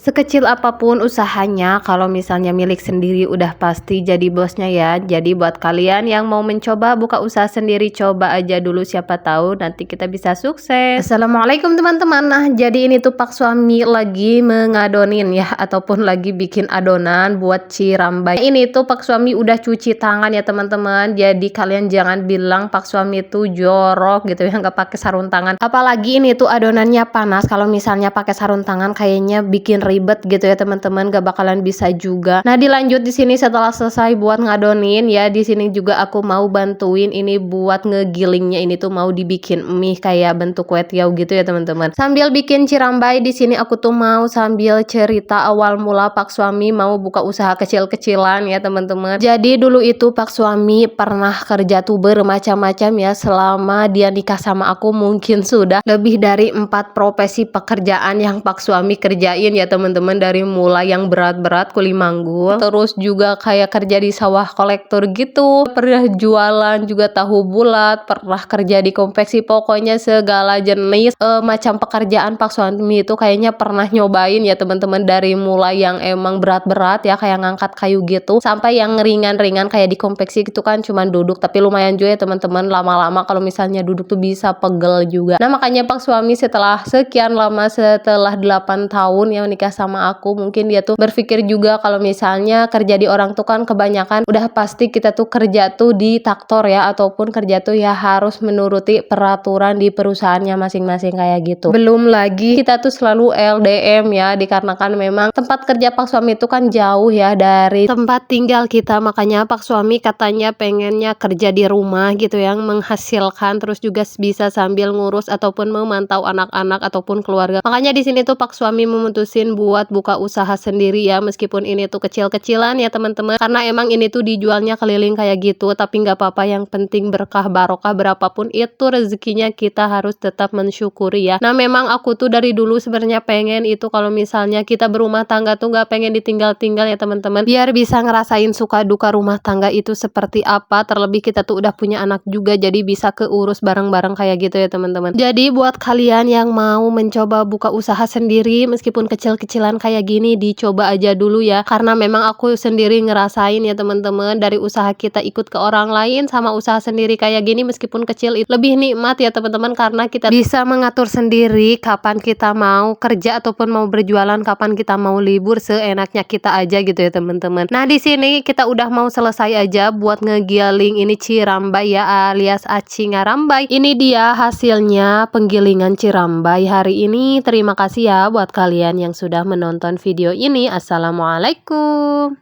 Sekecil apapun usahanya, kalau misalnya milik sendiri udah pasti jadi bosnya ya. Jadi buat kalian yang mau mencoba buka usaha sendiri, coba aja dulu, siapa tahu nanti kita bisa sukses. Assalamualaikum teman-teman. Nah, jadi ini tuh Pak suami lagi mengadonin ya, ataupun lagi bikin adonan buat cirambai. Ini tuh Pak suami udah cuci tangan ya teman-teman. Jadi kalian jangan bilang Pak suami tuh jorok gitu ya, nggak pakai sarung tangan. Apalagi ini tuh adonannya panas. Kalau misalnya pakai sarung tangan kayaknya bikin ribet gitu ya teman-teman, gak bakalan bisa juga. Nah, dilanjut di sini setelah selesai buat ngadonin ya, di sini juga aku mau bantuin ini buat ngegilingnya. Ini tuh mau dibikin mie kayak bentuk kue tiaw gitu ya teman-teman. Sambil bikin cirambai di sini aku tuh mau sambil cerita awal mula Pak suami mau buka usaha kecil-kecilan ya teman-teman. Jadi dulu itu Pak suami pernah kerja tuh bermacam-macam ya, selama dia nikah sama aku mungkin sudah lebih dari 4 profesi pekerjaan yang Pak suami kerjain ya teman-teman. Dari mulai yang berat-berat kuli manggul, terus juga kayak kerja di sawah kolektor gitu, pernah jualan juga tahu bulat, pernah kerja di konveksi, pokoknya segala jenis macam pekerjaan Pak suami itu kayaknya pernah nyobain ya teman-teman. Dari mulai yang emang berat-berat ya kayak ngangkat kayu gitu, sampai yang ringan-ringan kayak di konveksi gitu kan cuman duduk, tapi lumayan juga ya teman-teman. Lama-lama kalau misalnya duduk tuh bisa pegel juga. Nah, makanya Pak suami setelah sekian lama, setelah 8 tahun yang menikah sama aku, mungkin dia tuh berpikir juga kalau misalnya kerja di orang tuh kan kebanyakan udah pasti kita tuh kerja tuh di taktor ya, ataupun kerja tuh ya harus menuruti peraturan di perusahaannya masing-masing kayak gitu. Belum lagi kita tuh selalu LDM ya, dikarenakan memang tempat kerja Pak suami itu kan jauh ya dari tempat tinggal kita. Makanya Pak suami katanya pengennya kerja di rumah gitu yang menghasilkan, terus juga bisa sambil ngurus ataupun memantau anak-anak ataupun keluarga. Makanya di sini tuh Pak suami memutusin buat buka usaha sendiri ya, meskipun ini tuh kecil-kecilan ya teman-teman, karena emang ini tuh dijualnya keliling kayak gitu. Tapi nggak apa-apa, yang penting berkah barokah, berapapun itu rezekinya kita harus tetap mensyukuri ya. Nah, memang aku tuh dari dulu sebenarnya pengen itu kalau misalnya kita berumah tangga tuh nggak pengen ditinggal-tinggal ya teman-teman, biar bisa ngerasain suka duka rumah tangga itu seperti apa. Terlebih kita tuh udah punya anak juga, jadi bisa keurus bareng-bareng kayak gitu ya teman-teman. Jadi buat kalian yang mau mencoba buka usaha sendiri meskipun kecil-kecilan kayak gini, dicoba aja dulu ya, karena memang aku sendiri ngerasain ya teman-teman, dari usaha kita ikut ke orang lain sama usaha sendiri kayak gini meskipun kecil itu lebih nikmat ya teman-teman, karena kita bisa mengatur sendiri kapan kita mau kerja ataupun mau berjualan, kapan kita mau libur, seenaknya kita aja gitu ya teman-teman. Nah, di sini kita udah mau selesai aja buat ngegiling ini cirambai ya, alias aci ngarambai. Ini dia hasilnya penggilingan cirambai hari ini. Terima kasih ya buat kalian yang sudah menonton video ini. Assalamualaikum.